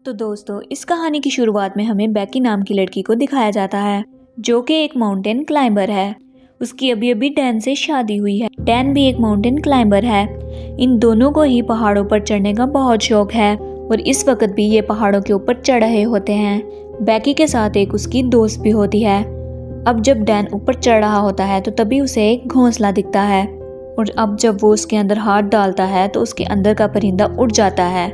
तो दोस्तों, इस कहानी की शुरुआत में हमें बेकी नाम की लड़की को दिखाया जाता है जो कि एक माउंटेन क्लाइंबर है। उसकी अभी अभी डैन से शादी हुई है। डैन भी एक माउंटेन क्लाइंबर है। इन दोनों को ही पहाड़ों पर चढ़ने का बहुत शौक है और इस वक्त भी ये पहाड़ों के ऊपर चढ़ रहे होते हैं। बेकी के साथ एक उसकी दोस्त भी होती है। अब जब डैन ऊपर चढ़ रहा होता है तो तभी उसे एक घोंसला दिखता है और अब जब वो उसके अंदर हाथ डालता है तो उसके अंदर का परिंदा उड़ जाता है,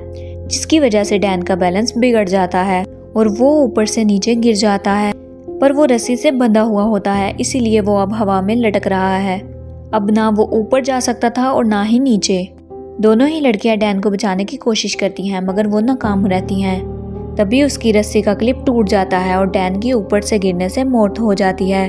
जिसकी वजह से डैन का बैलेंस बिगड़ जाता है और वो ऊपर से नीचे गिर जाता है। पर वो रस्सी से बंधा हुआ होता है, इसीलिए वो अब हवा में लटक रहा है। अब ना वो ऊपर जा सकता था और ना ही नीचे। दोनों ही लड़कियां डैन को बचाने की कोशिश करती हैं, मगर वो नाकाम रहती हैं। तभी उसकी रस्सी का क्लिप टूट जाता है और डैन की ऊपर से गिरने से मौत हो जाती है।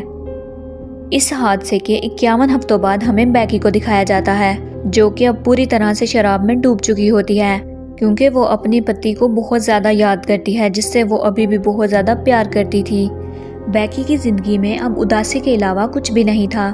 इस हादसे के 51 हफ्तों बाद हमें बेकी को दिखाया जाता है, जो कि अब पूरी तरह से शराब में डूब चुकी होती है, क्योंकि वो अपने पति को बहुत ज़्यादा याद करती है, जिससे वो अभी भी बहुत ज़्यादा प्यार करती थी। बेकी की ज़िंदगी में अब उदासी के अलावा कुछ भी नहीं था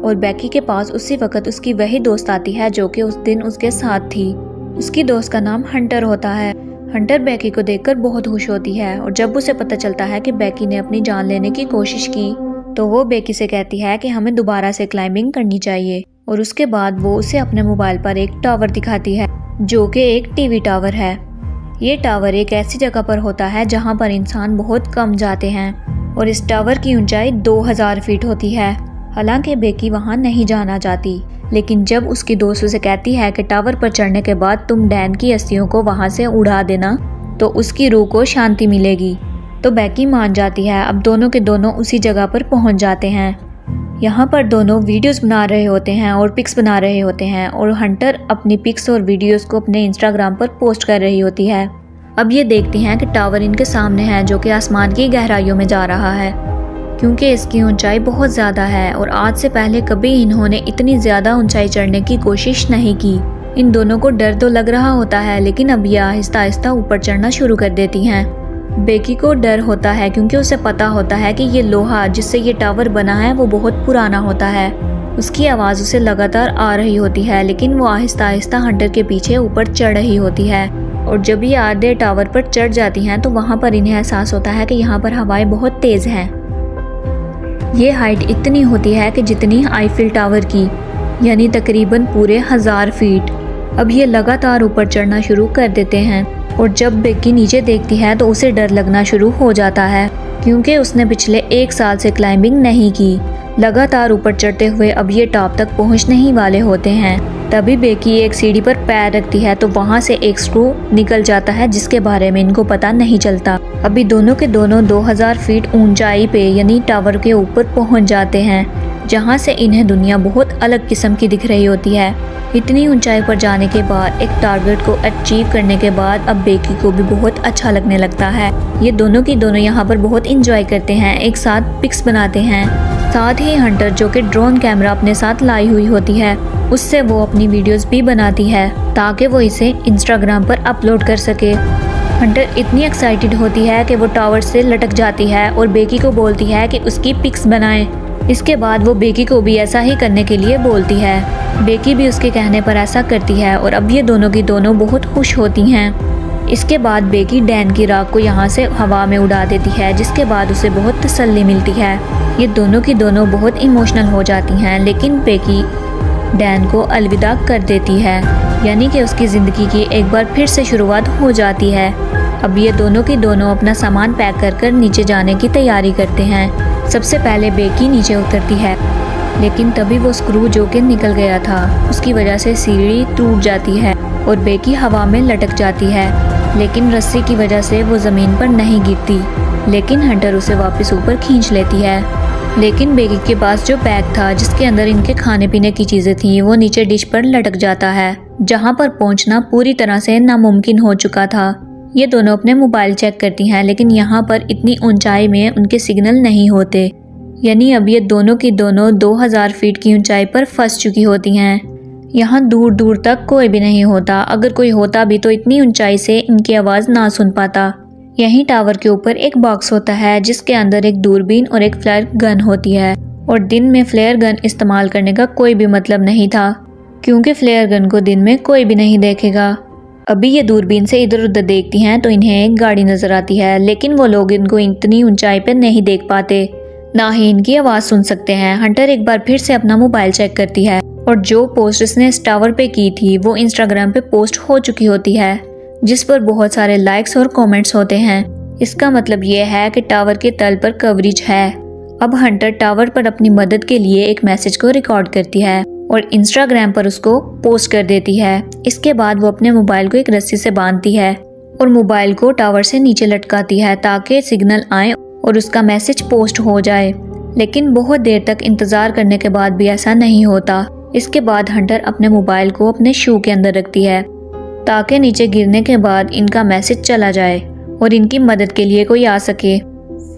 और बेकी के पास उसी वक्त उसकी वही दोस्त आती है जो कि उस दिन उसके साथ थी। उसकी दोस्त का नाम हंटर होता है। हंटर बेकी को देखकर बहुत खुश होती है और जब उसे पता चलता है कि बेकी ने अपनी जान लेने की कोशिश की तो वो बेकी से कहती है कि हमें दोबारा से क्लाइंबिंग करनी चाहिए। और उसके बाद वो उसे अपने मोबाइल पर एक टावर दिखाती है जो कि एक टीवी टावर है। ये टावर एक ऐसी जगह पर होता है जहाँ पर इंसान बहुत कम जाते हैं और इस टावर की ऊंचाई 2000 फीट होती है। हालांकि बेकी वहाँ नहीं जाना चाहती, लेकिन जब उसकी दोस्त उसे कहती है कि टावर पर चढ़ने के बाद तुम डैन की अस्थियों को वहाँ से उड़ा देना तो उसकी रूह को शांति मिलेगी, तो बेकी मान जाती है। अब दोनों के दोनों उसी जगह पर पहुँच जाते हैं। यहाँ पर दोनों वीडियोस बना रहे होते हैं और पिक्स बना रहे होते हैं और हंटर अपनी पिक्स और वीडियोस को अपने इंस्टाग्राम पर पोस्ट कर रही होती है। अब ये देखती हैं कि टावर इनके सामने है जो कि आसमान की गहराइयों में जा रहा है, क्योंकि इसकी ऊंचाई बहुत ज़्यादा है और आज से पहले कभी इन्होंने इतनी ज़्यादा ऊंचाई चढ़ने की कोशिश नहीं की। इन दोनों को डर तो लग रहा होता है, लेकिन अब ये आहिस्ता आहिस्ता ऊपर चढ़ना शुरू कर देती हैं। बेकी को डर होता है क्योंकि उसे पता होता है कि ये लोहा जिससे ये टावर बना है वो बहुत पुराना होता है। उसकी आवाज़ उसे लगातार आ रही होती है, लेकिन वो आहिस्ता आहिस्ता हंटर के पीछे ऊपर चढ़ रही होती है। और जब ये आधे टावर पर चढ़ जाती हैं तो वहाँ पर इन्हें एहसास होता है कि यहाँ पर हवाएं बहुत तेज़ हैं। ये हाइट इतनी होती है कि जितनी आईफिल टावर की, यानी तकरीबन पूरे 1000 फीट। अब ये लगातार ऊपर चढ़ना शुरू कर देते हैं और जब बेकी नीचे देखती है तो उसे डर लगना शुरू हो जाता है, क्योंकि उसने पिछले 1 साल से क्लाइंबिंग नहीं की। लगातार ऊपर चढ़ते हुए अब ये टॉप तक पहुंचने ही वाले होते हैं। तभी बेकी एक सीढ़ी पर पैर रखती है तो वहां से एक स्क्रू निकल जाता है, जिसके बारे में इनको पता नहीं चलता। अभी दोनों के दोनों 2000 फीट ऊंचाई पे यानी टावर के ऊपर पहुंच जाते हैं, जहां से इन्हें दुनिया बहुत अलग किस्म की दिख रही होती है। इतनी ऊंचाई पर जाने के बाद, एक टारगेट को अचीव करने के बाद अब बेकी को भी बहुत अच्छा लगने लगता है। ये दोनों की दोनों यहाँ पर बहुत इंजॉय करते हैं, एक साथ पिक्स बनाते हैं। साथ ही हंटर जो कि ड्रोन कैमरा अपने साथ लाई हुई होती है, उससे वो अपनी वीडियोस भी बनाती है ताकि वो इसे इंस्टाग्राम पर अपलोड कर सके। हंटर इतनी एक्साइटेड होती है कि वो टावर से लटक जाती है और बेकी को बोलती है कि उसकी पिक्स बनाए। इसके बाद वो बेकी को भी ऐसा ही करने के लिए बोलती है। बेकी भी उसके कहने पर ऐसा करती है और अब ये दोनों की दोनों बहुत खुश होती हैं। इसके बाद बेकी डैन की राख को यहाँ से हवा में उड़ा देती है, जिसके बाद उसे बहुत तसल्ली मिलती है। ये दोनों की दोनों बहुत इमोशनल हो जाती हैं, लेकिन बेकी डैन को अलविदा कर देती है, यानी कि उसकी ज़िंदगी की एक बार फिर से शुरुआत हो जाती है। अब ये दोनों की दोनों अपना सामान पैक कर कर नीचे जाने की तैयारी करते हैं। सबसे पहले बेकी नीचे उतरती है, लेकिन तभी वो स्क्रू जो कि निकल गया था उसकी वजह से सीढ़ी टूट जाती है और बेकी हवा में लटक जाती है, लेकिन रस्सी की वजह से वो ज़मीन पर नहीं गिरती। लेकिन हंटर उसे वापस ऊपर खींच लेती है। लेकिन बेकी के पास जो बैग था जिसके अंदर इनके खाने पीने की चीज़ें थी वो नीचे डिश पर लटक जाता है, जहाँ पर पहुँचना पूरी तरह से नामुमकिन हो चुका था। ये दोनों अपने मोबाइल चेक करती हैं, लेकिन यहाँ पर इतनी ऊंचाई में उनके सिग्नल नहीं होते, यानी अब ये दोनों की दोनों 2000 फीट की ऊंचाई पर फंस चुकी होती हैं। यहाँ दूर दूर तक कोई भी नहीं होता, अगर कोई होता भी तो इतनी ऊंचाई से इनकी आवाज़ ना सुन पाता। यहीं टावर के ऊपर एक बॉक्स होता है जिसके अंदर एक दूरबीन और एक फ्लेयर गन होती है, और दिन में फ्लेयर गन इस्तेमाल करने का कोई भी मतलब नहीं था, क्योंकि फ्लेयर गन को दिन में कोई भी नहीं देखेगा। अभी ये दूरबीन से इधर उधर देखती हैं तो इन्हें एक गाड़ी नजर आती है, लेकिन वो लोग इनको इतनी ऊंचाई पर नहीं देख पाते, ना ही इनकी आवाज सुन सकते हैं। हंटर एक बार फिर से अपना मोबाइल चेक करती है और जो पोस्ट उसने इस टावर पे की थी वो इंस्टाग्राम पे पोस्ट हो चुकी होती है, जिस पर बहुत सारे लाइक्स और कमेंट्स होते हैं। इसका मतलब ये है कि टावर के तल पर कवरेज है। अब हंटर टावर पर अपनी मदद के लिए एक मैसेज को रिकॉर्ड करती है और इंस्टाग्राम पर उसको पोस्ट कर देती है। इसके बाद वो अपने मोबाइल को एक रस्सी से बांधती है और मोबाइल को टावर से नीचे लटकाती है ताकि सिग्नल आए और उसका मैसेज पोस्ट हो जाए। लेकिन बहुत देर तक इंतजार करने के बाद भी ऐसा नहीं होता। इसके बाद हंटर अपने मोबाइल को अपने शू के अंदर रखती है ताकि नीचे गिरने के बाद इनका मैसेज चला जाए और इनकी मदद के लिए कोई आ सके।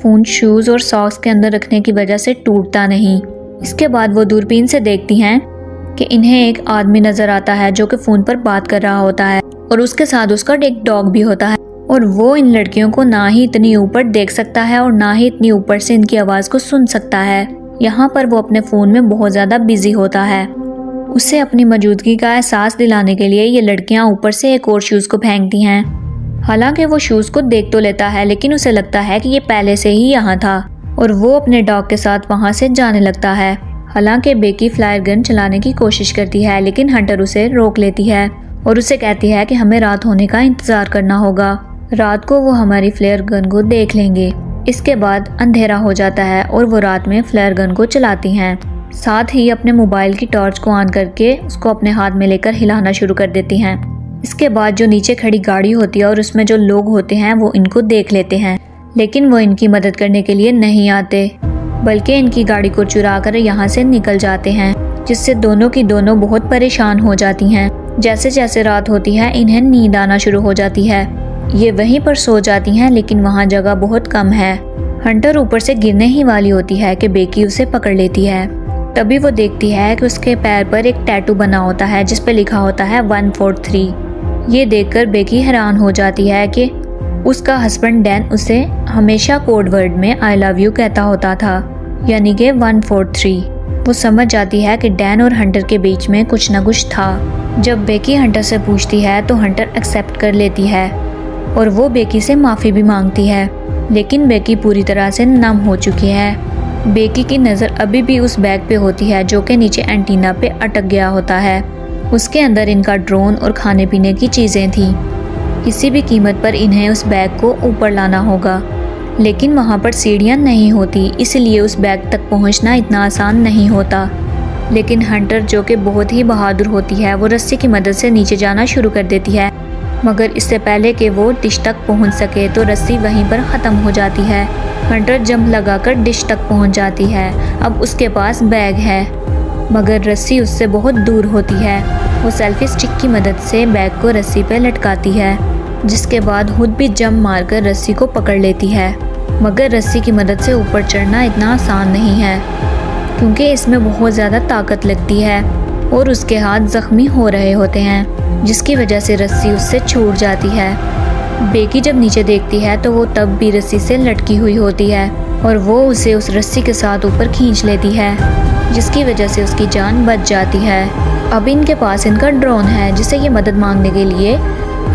फोन शूज और सॉक्स के अंदर रखने की वजह से टूटता नहीं। इसके बाद वो दूरबीन से देखती हैं कि इन्हें एक आदमी नजर आता है जो कि फोन पर बात कर रहा होता है और उसके साथ उसका एक डॉग भी होता है। और वो इन लड़कियों को ना ही इतनी ऊपर देख सकता है और ना ही इतनी ऊपर से इनकी आवाज को सुन सकता है। यहाँ पर वो अपने फोन में बहुत ज्यादा बिजी होता है। उसे अपनी मौजूदगी का एहसास दिलाने के लिए ये लड़कियां ऊपर से एक और शूज को फेंकती हैं। हालांकि वो शूज को देख तो लेता है, लेकिन उसे लगता है कि ये पहले से ही यहाँ था और वो अपने डॉग के साथ वहाँ से जाने लगता है। हालांकि बेकी फ्लायर गन चलाने की कोशिश करती है, लेकिन हंटर उसे रोक लेती है और उसे कहती है कि हमें रात होने का इंतजार करना होगा। रात को वो हमारी फ्लेयर गन को देख लेंगे। इसके बाद अंधेरा हो जाता है और वो रात में फ्लेयर गन को चलाती हैं। साथ ही अपने मोबाइल की टॉर्च को ऑन करके उसको अपने हाथ में लेकर हिलाना शुरू कर देती हैं। इसके बाद जो नीचे खड़ी गाड़ी होती है और उसमें जो लोग होते हैं वो इनको देख लेते हैं, लेकिन वो इनकी मदद करने के लिए नहीं आते, बल्कि इनकी गाड़ी को चुरा कर यहाँ से निकल जाते हैं, जिससे दोनों की दोनों बहुत परेशान हो जाती हैं। जैसे जैसे रात होती है इन्हें नींद आना शुरू हो जाती है। ये वहीं पर सो जाती हैं, लेकिन वहाँ जगह बहुत कम है। हंटर ऊपर से गिरने ही वाली होती है कि बेकी उसे पकड़ लेती है। तभी वो देखती है कि उसके पैर पर एक टैटू बना होता है जिस पे लिखा होता है 143। ये देखकर बेकी हैरान हो जाती है कि उसका हस्बैंड डैन उसे हमेशा कोड वर्ड में आई लव यू कहता होता था, यानी कि 143। वो समझ जाती है कि डैन और हंटर के बीच में कुछ न कुछ था। जब बेकी हंटर से पूछती है तो हंटर एक्सेप्ट कर लेती है और वो बेकी से माफ़ी भी मांगती है, लेकिन बेकी पूरी तरह से नम हो चुकी है। बेकी की नज़र अभी भी उस बैग पे होती है जो कि नीचे एंटीना पे अटक गया होता है। उसके अंदर इनका ड्रोन और खाने पीने की चीज़ें थी। किसी भी कीमत पर इन्हें उस बैग को ऊपर लाना होगा, लेकिन वहाँ पर सीढ़ियाँ नहीं होती, इसलिए उस बैग तक पहुँचना इतना आसान नहीं होता। लेकिन हंटर जो कि बहुत ही बहादुर होती है वो रस्सी की मदद से नीचे जाना शुरू कर देती है, मगर इससे पहले कि वो डिश तक पहुँच सके तो रस्सी वहीं पर ख़त्म हो जाती है। हंटर जंप लगाकर डिश तक पहुँच जाती है। अब उसके पास बैग है, मगर रस्सी उससे बहुत दूर होती है। वो सेल्फी स्टिक की मदद से बैग को रस्सी पर लटकाती है, जिसके बाद खुद भी जंप मारकर रस्सी को पकड़ लेती है। मगर रस्सी की मदद से ऊपर चढ़ना इतना आसान नहीं है, क्योंकि इसमें बहुत ज़्यादा ताकत लगती है और उसके हाथ ज़ख्मी हो रहे होते हैं, जिसकी वजह से रस्सी उससे छूट जाती है। बेकी जब नीचे देखती है तो वो तब भी रस्सी से लटकी हुई होती है और वो उसे उस रस्सी के साथ ऊपर खींच लेती है, जिसकी वजह से उसकी जान बच जाती है। अब इनके पास इनका ड्रोन है जिसे ये मदद मांगने के लिए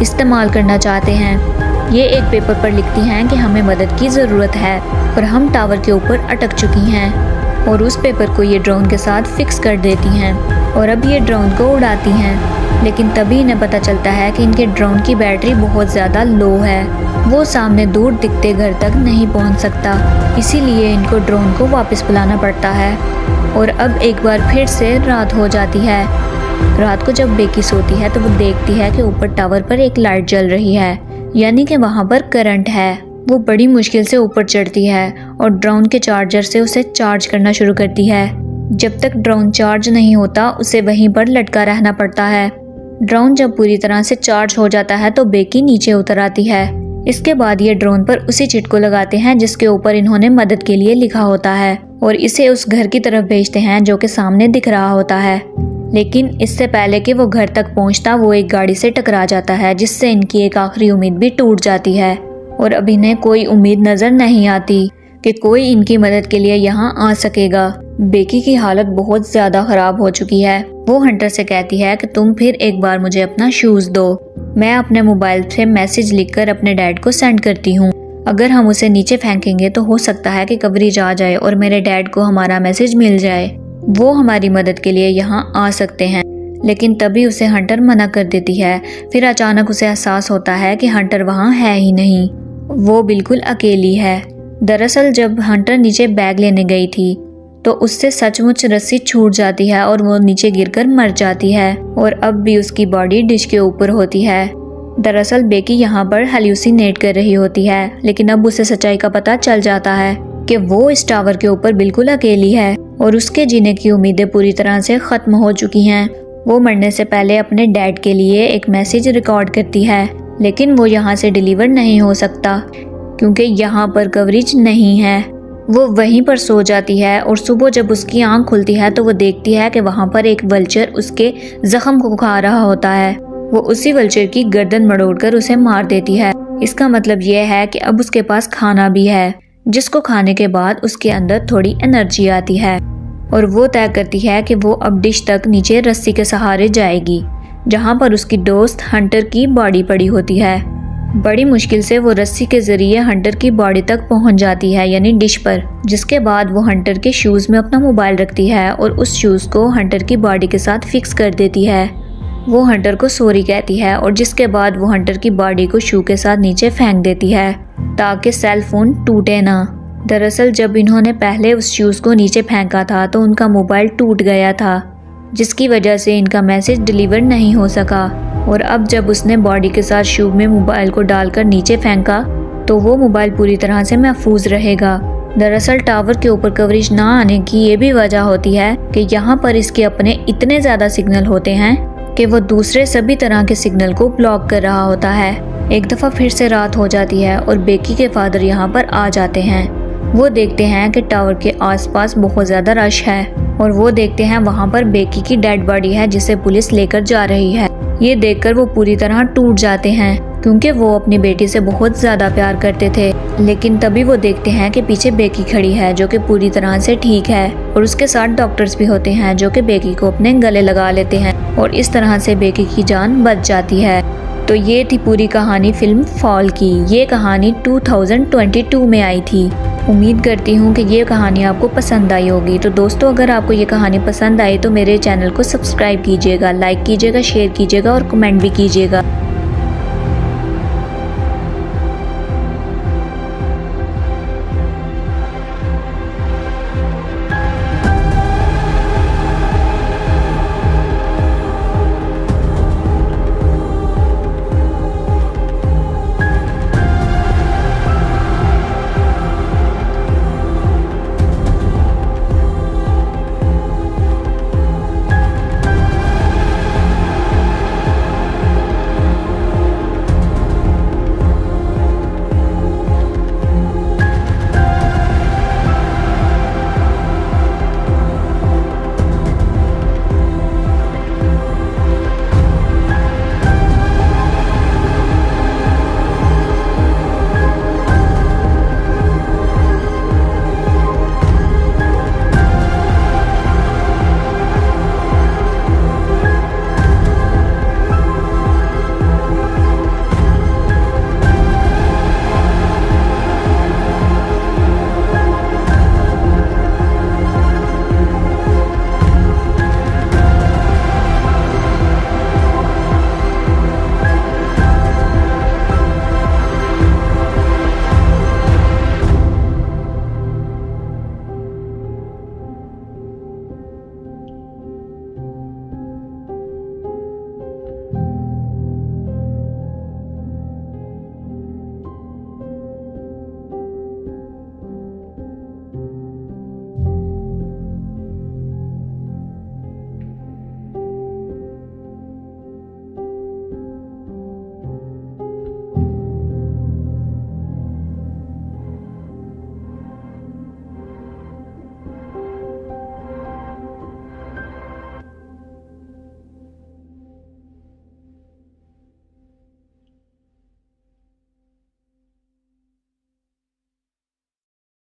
इस्तेमाल करना चाहते हैं। ये एक पेपर पर लिखती हैं कि हमें मदद की ज़रूरत है और हम टावर के ऊपर अटक चुकी हैं, और उस पेपर को ये ड्रोन के साथ फिक्स कर देती हैं और अब ये ड्रोन को उड़ाती हैं। लेकिन तभी इन्हें पता चलता है कि इनके ड्रोन की बैटरी बहुत ज़्यादा लो है, वो सामने दूर दिखते घर तक नहीं पहुंच सकता, इसीलिए इनको ड्रोन को वापस बुलाना पड़ता है। और अब एक बार फिर से रात हो जाती है। रात को जब बेकी सोती है तो वो देखती है कि ऊपर टावर पर एक लाइट जल रही है, यानी कि वहाँ पर करंट है। वो बड़ी मुश्किल से ऊपर चढ़ती है और ड्रोन के चार्जर से उसे चार्ज करना शुरू करती है। जब तक ड्रोन चार्ज नहीं होता उसे वहीं पर लटका रहना पड़ता है। ड्रोन जब पूरी तरह से चार्ज हो जाता है तो बेकी नीचे उतर आती है। इसके बाद ये ड्रोन पर उसी चिट को लगाते हैं जिसके ऊपर इन्होंने मदद के लिए लिखा होता है और इसे उस घर की तरफ भेजते हैं जो कि सामने दिख रहा होता है। लेकिन इससे पहले कि वो घर तक पहुंचता वो एक गाड़ी से टकरा जाता है, जिससे इनकी एक आखिरी उम्मीद भी टूट जाती है और अब इन्हें कोई उम्मीद नजर नहीं आती कि कोई इनकी मदद के लिए यहाँ आ सकेगा। बेकी की हालत बहुत ज़्यादा ख़राब हो चुकी है। वो हंटर से कहती है कि तुम फिर एक बार मुझे अपना शूज़ दो, मैं अपने मोबाइल से मैसेज लिखकर अपने डैड को सेंड करती हूँ। अगर हम उसे नीचे फेंकेंगे तो हो सकता है कि कवरेज आ जाए और मेरे डैड को हमारा मैसेज मिल जाए। वो हमारी मदद के लिए यहाँ आ सकते हैं। लेकिन तभी उसे हंटर मना कर देती है। फिर अचानक उसे एहसास होता है कि हंटर वहाँ है ही नहीं, वो बिल्कुल अकेली है। दरअसल जब हंटर नीचे बैग लेने गई थी तो उससे सचमुच रस्सी छूट जाती है और वो नीचे गिरकर मर जाती है और अब भी उसकी बॉडी डिश के ऊपर होती है। दरअसल बेकी यहाँ पर हेल्यूसिनेट कर रही होती है, लेकिन अब उसे सच्चाई का पता चल जाता है कि वो इस टावर के ऊपर बिल्कुल अकेली है और उसके जीने की उम्मीदें पूरी तरह से खत्म हो चुकी हैं। वो मरने से पहले अपने डैड के लिए एक मैसेज रिकॉर्ड करती है, लेकिन वो यहाँ से डिलीवर नहीं हो सकता क्योंकि यहाँ पर कवरेज नहीं है। वो वहीं पर सो जाती है और सुबह जब उसकी आंख खुलती है तो वो देखती है कि वहाँ पर एक वल्चर उसके जख्म को खा रहा होता है। वो उसी वल्चर की गर्दन मड़ोड़कर उसे मार देती है। इसका मतलब ये है कि अब उसके पास खाना भी है, जिसको खाने के बाद उसके अंदर थोड़ी एनर्जी आती है और वो तय करती है कि वो अब डिश तक नीचे रस्सी के सहारे जाएगी, जहाँ पर उसकी दोस्त हंटर की बॉडी पड़ी होती है। बड़ी मुश्किल से वो रस्सी के जरिए हंटर की बॉडी तक पहुंच जाती है, यानी डिश पर। जिसके बाद वो हंटर के शूज में अपना मोबाइल रखती है और उस शूज को हंटर की बॉडी के साथ फिक्स कर देती है। वो हंटर को सॉरी कहती है और जिसके बाद वो हंटर की बॉडी को शू के साथ नीचे फेंक देती है ताकि सेल फोन टूटे ना। दरअसल जब इन्होंने पहले उस शूज को नीचे फेंका था तो उनका मोबाइल टूट गया था, जिसकी वजह से इनका मैसेज डिलीवर नहीं हो सका। और अब जब उसने बॉडी के साथ शू में मोबाइल को डालकर नीचे फेंका तो वो मोबाइल पूरी तरह से महफूज रहेगा। दरअसल टावर के ऊपर कवरेज ना आने की ये भी वजह होती है कि यहाँ पर इसके अपने इतने ज़्यादा सिग्नल होते हैं कि वो दूसरे सभी तरह के सिग्नल को ब्लॉक कर रहा होता है। एक दफ़ा फिर से रात हो जाती है और बेकी के फादर यहाँ पर आ जाते हैं। वो देखते हैं कि टावर के आसपास बहुत ज़्यादा रश है और वो देखते हैं वहाँ पर बेकी की डेड बॉडी है जिसे पुलिस लेकर जा रही है। ये देखकर वो पूरी तरह टूट जाते हैं क्योंकि वो अपनी बेटी से बहुत ज़्यादा प्यार करते थे। लेकिन तभी वो देखते हैं कि पीछे बेकी खड़ी है जो कि पूरी तरह से ठीक है और उसके साथ डॉक्टर्स भी होते हैं जो कि बेकी को अपने गले लगा लेते हैं और इस तरह से बेकी की जान बच जाती है। तो ये थी पूरी कहानी फिल्म फॉल की। ये कहानी 2022 में आई थी। उम्मीद करती हूँ कि ये कहानी आपको पसंद आई होगी। तो दोस्तों, अगर आपको ये कहानी पसंद आई तो मेरे चैनल को सब्सक्राइब कीजिएगा, लाइक कीजिएगा, शेयर कीजिएगा और कमेंट भी कीजिएगा।